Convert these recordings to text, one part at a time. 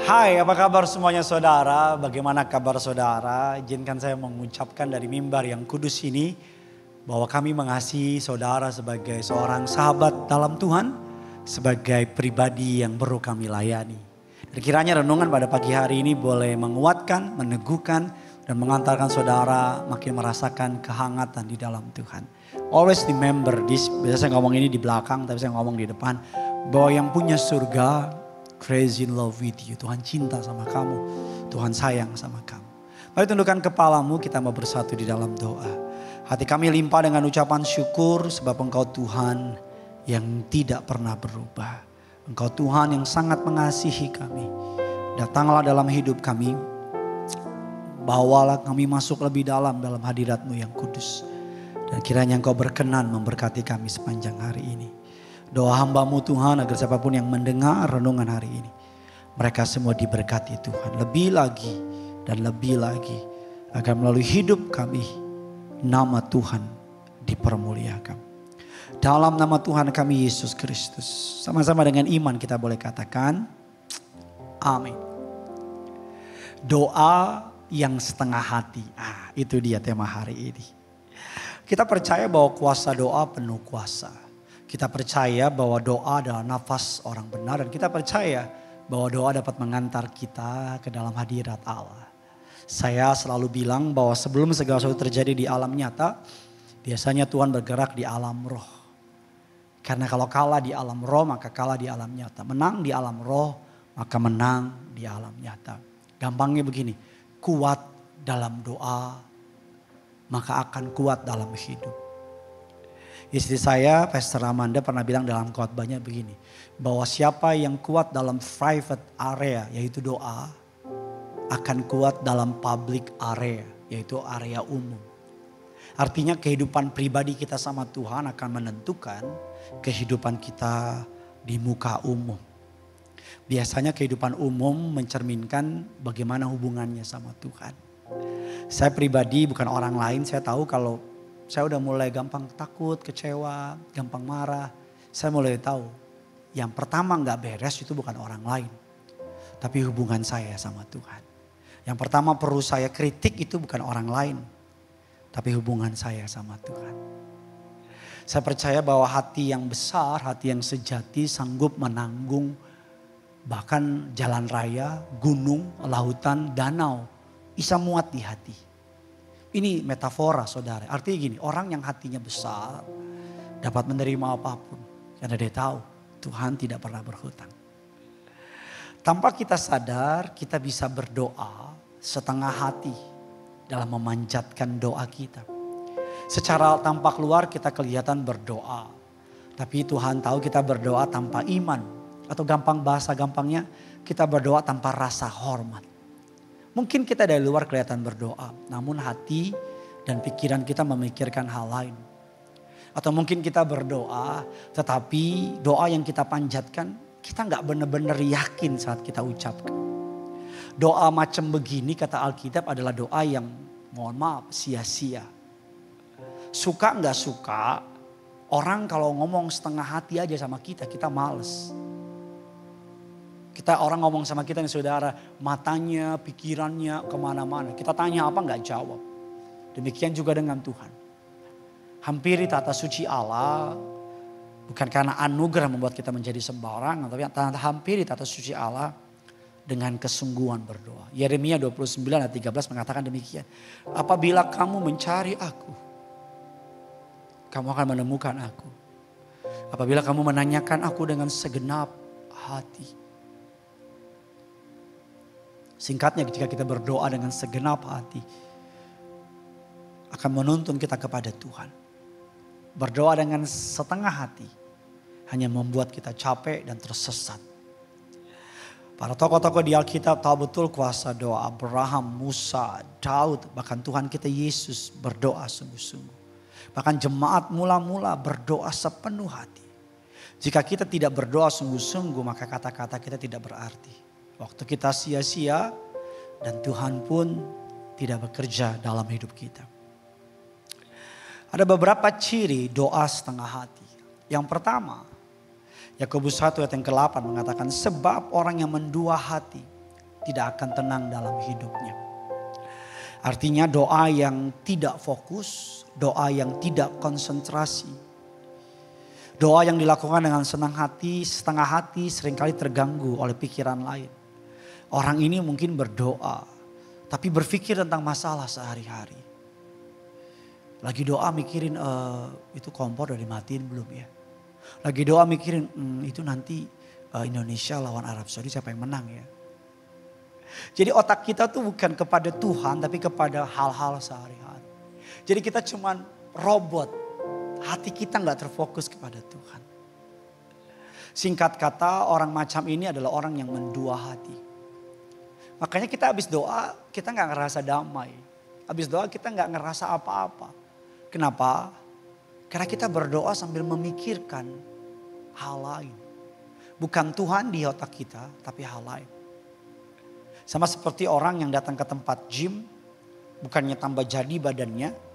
Hai, apa kabar semuanya saudara? Bagaimana kabar saudara? Izinkan saya mengucapkan dari mimbar yang kudus ini bahwa kami mengasihi saudara sebagai seorang sahabat dalam Tuhan, sebagai pribadi yang perlu kami layani. Dan kiranya renungan pada pagi hari ini boleh menguatkan, meneguhkan, dan mengantarkan saudara makin merasakan kehangatan di dalam Tuhan. Always remember this, biasa saya ngomong ini di belakang tapi saya ngomong di depan, bahwa yang punya surga crazy in love with you. Tuhan cinta sama kamu. Tuhan sayang sama kamu. Mari tundukkan kepalamu, kita mau bersatu di dalam doa. Hati kami limpah dengan ucapan syukur sebab Engkau Tuhan yang tidak pernah berubah. Engkau Tuhan yang sangat mengasihi kami. Datanglah dalam hidup kami. Bawalah kami masuk lebih dalam hadirat-Mu yang kudus. Dan kiranya Engkau berkenan memberkati kami sepanjang hari ini. Doa hamba-Mu Tuhan agar siapapun yang mendengar renungan hari ini, mereka semua diberkati Tuhan. Lebih lagi dan lebih lagi. Agar melalui hidup kami, nama Tuhan dipermuliakan. Dalam nama Tuhan kami Yesus Kristus. Sama-sama dengan iman kita boleh katakan, amin. Doa yang setengah hati. Itu dia tema hari ini. Kita percaya bahwa kuasa doa penuh kuasa. Kita percaya bahwa doa adalah nafas orang benar. Dan kita percaya bahwa doa dapat mengantar kita ke dalam hadirat Allah. Saya selalu bilang bahwa sebelum segala sesuatu terjadi di alam nyata, biasanya Tuhan bergerak di alam roh. Karena kalau kalah di alam roh maka kalah di alam nyata. Menang di alam roh maka menang di alam nyata. Gampangnya begini, kuat dalam doa maka akan kuat dalam hidup. Istri saya, Pastor Amanda pernah bilang dalam khotbahnya begini. Bahwa siapa yang kuat dalam private area yaitu doa. Akan kuat dalam public area yaitu area umum. Artinya kehidupan pribadi kita sama Tuhan akan menentukan kehidupan kita di muka umum. Biasanya kehidupan umum mencerminkan bagaimana hubungannya sama Tuhan. Saya pribadi bukan orang lain, saya tahu kalau saya udah mulai gampang takut, kecewa, gampang marah. Saya mulai tahu yang pertama gak beres itu bukan orang lain. Tapi hubungan saya sama Tuhan. Yang pertama perlu saya kritik itu bukan orang lain. Tapi hubungan saya sama Tuhan. Saya percaya bahwa hati yang besar, hati yang sejati sanggup menanggung bahkan jalan raya, gunung, lautan, danau. Bisa muat di hati. Ini metafora saudara. Artinya gini, orang yang hatinya besar dapat menerima apapun. Karena dia tahu Tuhan tidak pernah berhutang. Tanpa kita sadar kita bisa berdoa setengah hati dalam memanjatkan doa kita. Secara tampak luar kita kelihatan berdoa. Tapi Tuhan tahu kita berdoa tanpa iman. Atau bahasa gampangnya kita berdoa tanpa rasa hormat. Mungkin kita dari luar kelihatan berdoa, namun hati dan pikiran kita memikirkan hal lain. Atau mungkin kita berdoa, tetapi doa yang kita panjatkan, kita gak benar-benar yakin saat kita ucapkan. Doa macam begini kata Alkitab adalah doa yang mohon maaf sia-sia. Suka gak suka, orang kalau ngomong setengah hati aja sama kita, kita males. Orang ngomong sama kita nih saudara, matanya, pikirannya kemana-mana. Kita tanya apa nggak jawab. Demikian juga dengan Tuhan. Hampiri tata suci Allah, bukan karena anugerah membuat kita menjadi sembarangan. Tapi hampiri tata suci Allah dengan kesungguhan berdoa. Yeremia 29 ayat 13 mengatakan demikian. Apabila kamu mencari aku, kamu akan menemukan aku. Apabila kamu menanyakan aku dengan segenap hati. Singkatnya ketika kita berdoa dengan segenap hati akan menuntun kita kepada Tuhan. Berdoa dengan setengah hati hanya membuat kita capek dan tersesat. Para tokoh-tokoh di Alkitab tahu betul kuasa doa. Abraham, Musa, Daud, bahkan Tuhan kita Yesus berdoa sungguh-sungguh. Bahkan jemaat mula-mula berdoa sepenuh hati. Jika kita tidak berdoa sungguh-sungguh maka kata-kata kita tidak berarti. Waktu kita sia-sia dan Tuhan pun tidak bekerja dalam hidup kita. Ada beberapa ciri doa setengah hati. Yang pertama, Yakobus 1 ayat yang ke-8 mengatakan sebab orang yang mendua hati tidak akan tenang dalam hidupnya. Artinya doa yang tidak fokus, doa yang tidak konsentrasi, doa yang dilakukan dengan senang hati, setengah hati seringkali terganggu oleh pikiran lain. Orang ini mungkin berdoa, tapi berpikir tentang masalah sehari-hari. Lagi doa mikirin itu kompor udah dimatiin belum ya. Lagi doa mikirin itu nanti Indonesia lawan Arab Saudi siapa yang menang ya. Jadi otak kita tuh bukan kepada Tuhan tapi kepada hal-hal sehari-hari. Jadi kita cuman robot. Hati kita gak terfokus kepada Tuhan. Singkat kata orang macam ini adalah orang yang mendua hati. Makanya kita habis doa kita gak ngerasa damai. Habis doa kita gak ngerasa apa-apa. Kenapa? Karena kita berdoa sambil memikirkan hal lain. Bukan Tuhan di otak kita tapi hal lain. Sama seperti orang yang datang ke tempat gym. Bukannya tambah jadi badannya.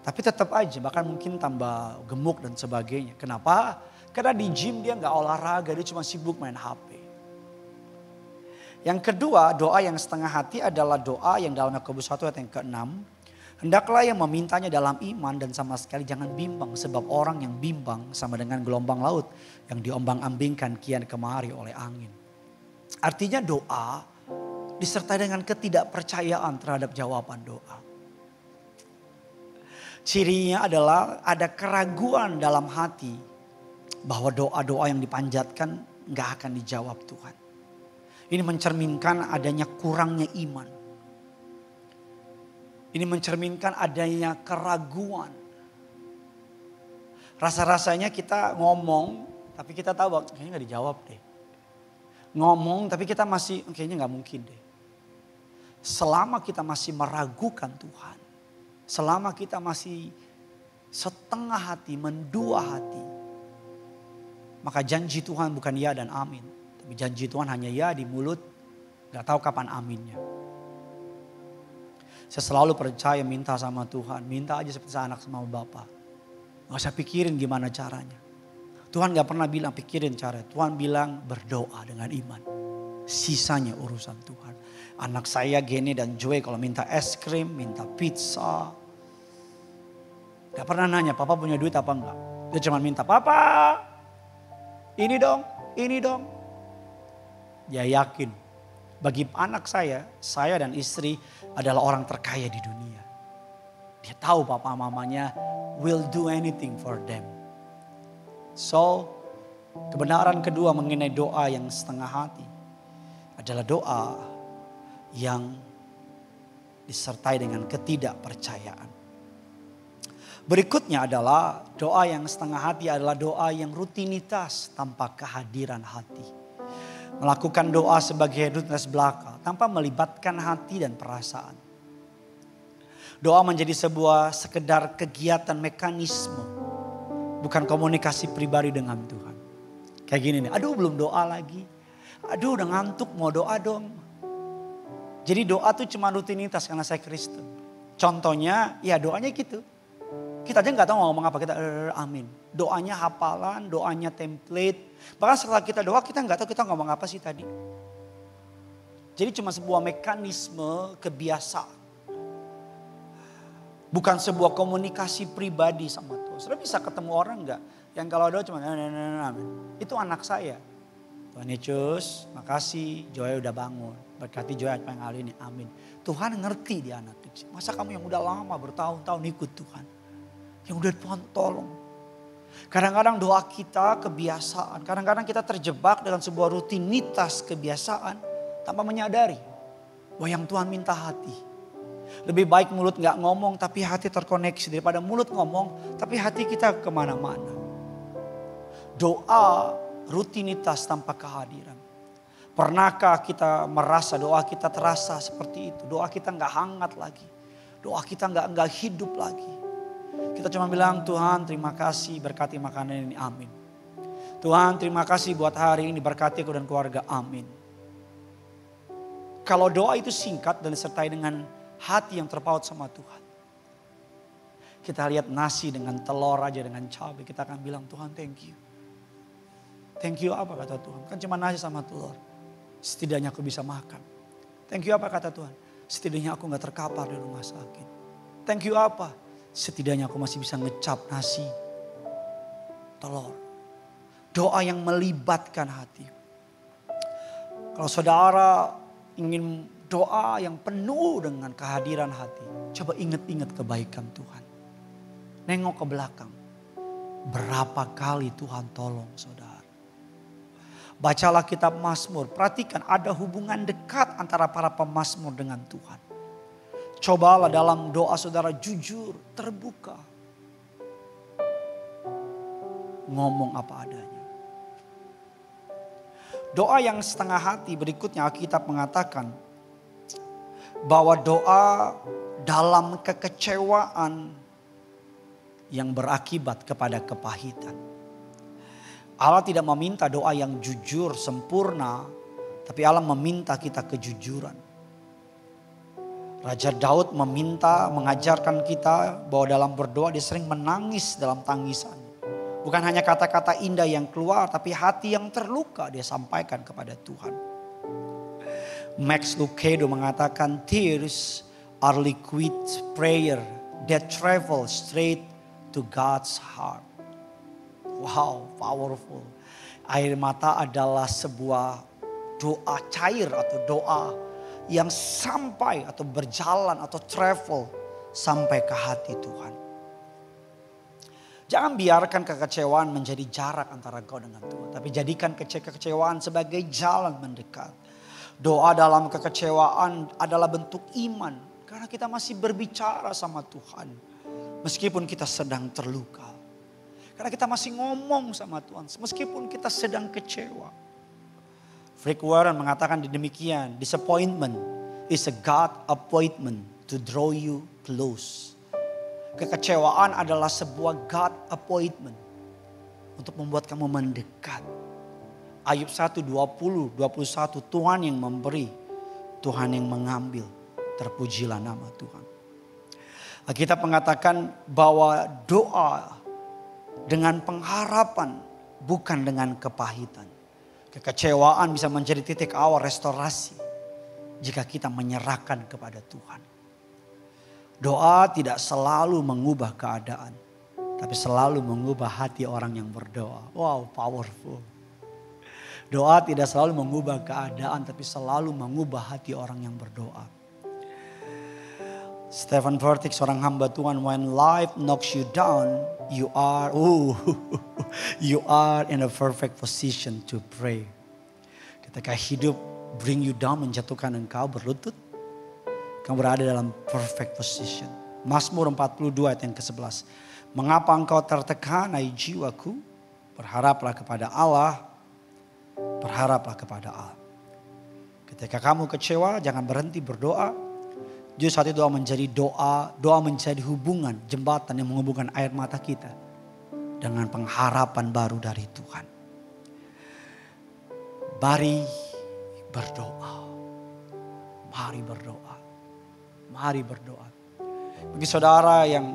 Tapi tetap aja bahkan mungkin tambah gemuk dan sebagainya. Kenapa? Karena di gym dia gak olahraga. Dia cuma sibuk main HP. Yang kedua doa yang setengah hati adalah doa yang dalam Yakobus 1 ayat yang ke-6. Hendaklah yang memintanya dalam iman dan sama sekali jangan bimbang. Sebab orang yang bimbang sama dengan gelombang laut yang diombang-ambingkan kian kemari oleh angin. Artinya doa disertai dengan ketidakpercayaan terhadap jawaban doa. Cirinya adalah ada keraguan dalam hati bahwa doa-doa yang dipanjatkan gak akan dijawab Tuhan. Ini mencerminkan adanya kurangnya iman. Ini mencerminkan adanya keraguan. Rasa-rasanya kita ngomong tapi kita tahu bahwa kayaknya gak dijawab deh. Ngomong tapi kita masih kayaknya gak mungkin deh. Selama kita masih meragukan Tuhan. Selama kita masih setengah hati, mendua hati. Maka janji Tuhan bukan ya dan amin. Tapi janji Tuhan hanya ya di mulut. Gak tahu kapan aminnya. Saya selalu percaya minta sama Tuhan. Minta aja seperti anak sama Bapak. Gak usah pikirin gimana caranya. Tuhan gak pernah bilang pikirin cara. Tuhan bilang berdoa dengan iman. Sisanya urusan Tuhan. Anak saya Gene dan Joy kalau minta es krim, minta pizza. Gak pernah nanya Papa punya duit apa enggak. Dia cuma minta Papa ini dong. Dia yakin. Bagi anak saya dan istri adalah orang terkaya di dunia. Dia tahu papa mamanya will do anything for them. So, kebenaran kedua mengenai doa yang setengah hati adalah doa yang disertai dengan ketidakpercayaan. Berikutnya adalah doa yang setengah hati adalah doa yang rutinitas tanpa kehadiran hati. Melakukan doa sebagai rutinitas belaka tanpa melibatkan hati dan perasaan. Doa menjadi sebuah sekedar kegiatan mekanisme. Bukan komunikasi pribadi dengan Tuhan. Kayak gini nih, aduh belum doa lagi. Aduh udah ngantuk mau doa dong. Jadi doa tuh cuma rutinitas karena saya Kristen. Contohnya ya doanya gitu. Kita aja gak tahu mau ngomong apa, kita amin. Doanya hafalan, doanya template. Bahkan setelah kita doa kita gak tahu kita ngomong apa sih tadi. Jadi cuma sebuah mekanisme kebiasaan. Bukan sebuah komunikasi pribadi sama Tuhan. Saudara bisa ketemu orang gak yang kalau doa cuma amin. Itu anak saya. Tuhan Yesus, makasih Joy udah bangun. Berkati Joy apa yang hari ini, amin. Tuhan ngerti dia anak kecil. Masa kamu yang udah lama bertahun-tahun ikut Tuhan. Yang udah Tuhan tolong. Kadang-kadang doa kita kebiasaan. Kadang-kadang kita terjebak dengan sebuah rutinitas kebiasaan. Tanpa menyadari bahwa yang Tuhan minta hati. Lebih baik mulut gak ngomong tapi hati terkoneksi. Daripada mulut ngomong tapi hati kita kemana-mana. Doa rutinitas tanpa kehadiran. Pernahkah kita merasa doa kita terasa seperti itu. Doa kita gak hangat lagi. Doa kita gak hidup lagi. Kita cuma bilang Tuhan terima kasih berkati makanan ini amin. Tuhan terima kasih buat hari ini berkati aku dan keluarga amin. Kalau doa itu singkat dan disertai dengan hati yang terpaut sama Tuhan. Kita lihat nasi dengan telur aja dengan cabai kita akan bilang Tuhan thank you. Thank you apa kata Tuhan? Kan cuma nasi sama telur. Setidaknya aku bisa makan. Thank you apa kata Tuhan? Setidaknya aku gak terkapar di rumah sakit. Thank you apa? Setidaknya aku masih bisa ngecap nasi, telur. Doa yang melibatkan hati. Kalau saudara ingin doa yang penuh dengan kehadiran hati, coba ingat-ingat kebaikan Tuhan. Nengok ke belakang. Berapa kali Tuhan tolong saudara. Bacalah kitab Mazmur, perhatikan ada hubungan dekat antara para pemazmur dengan Tuhan. Cobalah dalam doa saudara jujur, terbuka. Ngomong apa adanya. Doa yang setengah hati berikutnya Alkitab mengatakan bahwa doa dalam kekecewaan yang berakibat kepada kepahitan. Allah tidak meminta doa yang jujur, sempurna. Tapi Allah meminta kita kejujuran. Raja Daud mengajarkan kita bahwa dalam berdoa dia sering menangis dalam tangisan. Bukan hanya kata-kata indah yang keluar, tapi hati yang terluka dia sampaikan kepada Tuhan. Max Lucado mengatakan tears are liquid prayer that travel straight to God's heart. Wow, powerful. Air mata adalah sebuah doa cair atau doa yang sampai atau berjalan atau travel sampai ke hati Tuhan. Jangan biarkan kekecewaan menjadi jarak antara kau dengan Tuhan. Tapi jadikan kekecewaan sebagai jalan mendekat. Doa dalam kekecewaan adalah bentuk iman. Karena kita masih berbicara sama Tuhan. Meskipun kita sedang terluka. Karena kita masih ngomong sama Tuhan. Meskipun kita sedang kecewa. Rick Warren mengatakan demikian. Disappointment is a God appointment to draw you close. Kekecewaan adalah sebuah God appointment. Untuk membuat kamu mendekat. Ayub 1, 20, 21. Tuhan yang memberi. Tuhan yang mengambil. Terpujilah nama Tuhan. Kita mengatakan bahwa doa dengan pengharapan, bukan dengan kepahitan. Kekecewaan bisa menjadi titik awal restorasi jika kita menyerahkan kepada Tuhan. Doa tidak selalu mengubah keadaan, tapi selalu mengubah hati orang yang berdoa. Wow, powerful. Doa tidak selalu mengubah keadaan, tapi selalu mengubah hati orang yang berdoa. Stephen Furtick, seorang hamba Tuhan, when life knocks you down, you are in a perfect position to pray. Ketika hidup bring you down, menjatuhkan engkau berlutut, kamu berada dalam perfect position. Mazmur 42 ayat yang ke-11. Mengapa engkau tertekan, hai jiwaku? Berharaplah kepada Allah. Berharaplah kepada Allah. Ketika kamu kecewa, jangan berhenti berdoa. Justru saat itu doa menjadi hubungan, jembatan yang menghubungkan air mata kita dengan pengharapan baru dari Tuhan. Mari berdoa. Mari berdoa. Mari berdoa. Bagi saudara yang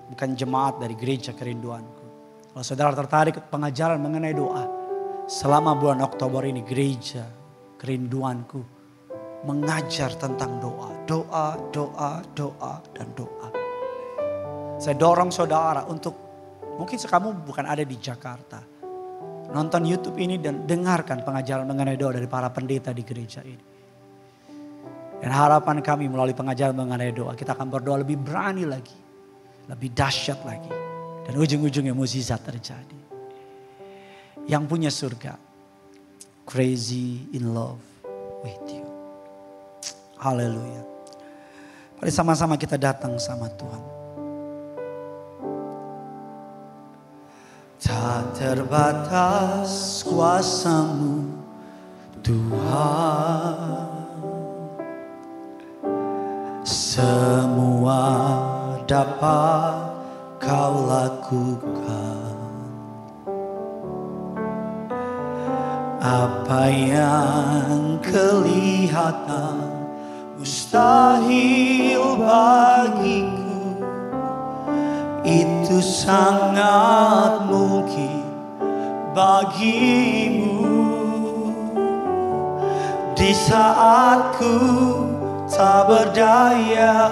bukan jemaat dari gereja kerinduanku. Kalau saudara tertarik pengajaran mengenai doa. Selama bulan Oktober ini gereja kerinduanku mengajar tentang doa. Doa, doa, doa, dan doa. Saya dorong saudara untuk, mungkin kamu bukan ada di Jakarta. Nonton YouTube ini dan dengarkan pengajaran mengenai doa dari para pendeta di gereja ini. Dan harapan kami melalui pengajaran mengenai doa, kita akan berdoa lebih berani lagi. Lebih dahsyat lagi. Dan ujung-ujungnya mukjizat terjadi. Yang punya surga, crazy in love with you. Haleluya. Mari sama-sama kita datang sama Tuhan. Tak terbatas kuasa-Mu Tuhan. Semua dapat Kau lakukan. Apa yang kelihatan mustahil bagiku, itu sangat mungkin bagimu. Di Di saat ku tak berdaya,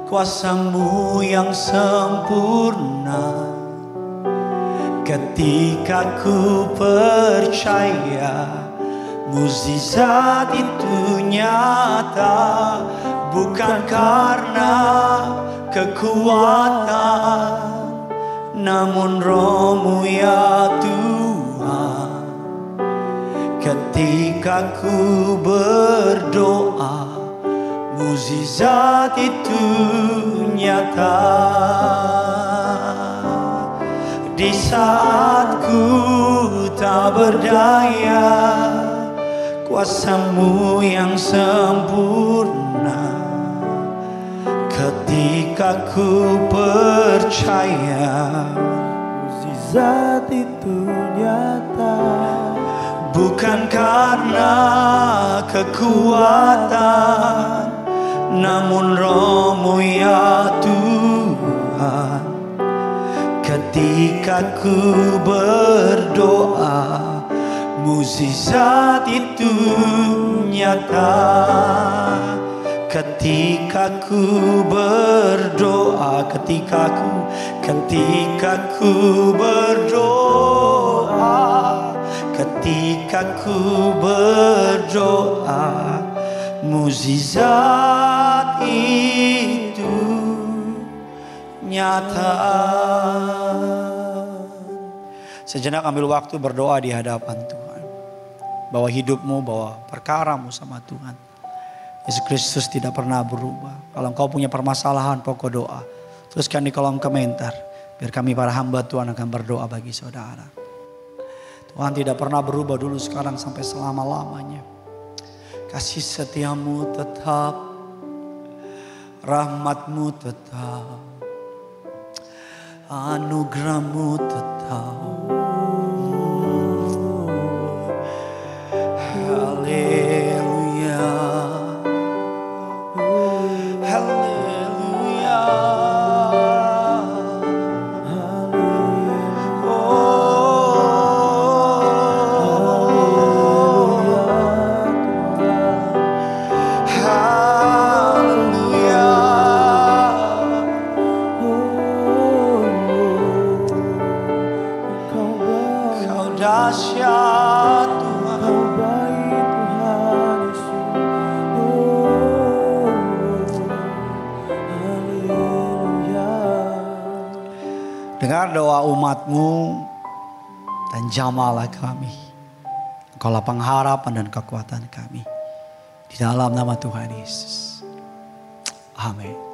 kuasa-Mu yang sempurna. Ketika ku percaya mukjizat itu nyata, bukan karena kekuatan, namun Roh-Mu ya Tuhan. Ketika ku berdoa, mukjizat itu nyata. Di saat ku tak berdaya, kuasa-Mu yang sempurna. Ketika ku percaya, mukjizat itu nyata. Bukan karena kekuatan, namun Roh-Mu ya Tuhan. Ketika ku berdoa, mukjizat itu nyata. Ketika ku berdoa, ketika ku berdoa, ketika ku berdoa, mukjizat itu nyata. Sejenak ambil waktu berdoa di hadapan Tuhan. Bawa hidupmu, bawa perkaramu sama Tuhan. Yesus Kristus tidak pernah berubah. Kalau engkau punya permasalahan, pokok doa. Tuliskan di kolom komentar. Biar kami para hamba Tuhan akan berdoa bagi saudara. Tuhan tidak pernah berubah dulu, sekarang, sampai selama-lamanya. Kasih setiamu tetap, rahmat-Mu tetap, anugerah-Mu tetap. Haleluya, haleluya. Dahsyat Tuhan, Kau baik Tuhan Yesus. Haleluya. dengar doa umat-Mu dan jamahlah kami. Engkaulah pengharapan dan kekuatan kami. Di dalam nama Tuhan Yesus. Amin.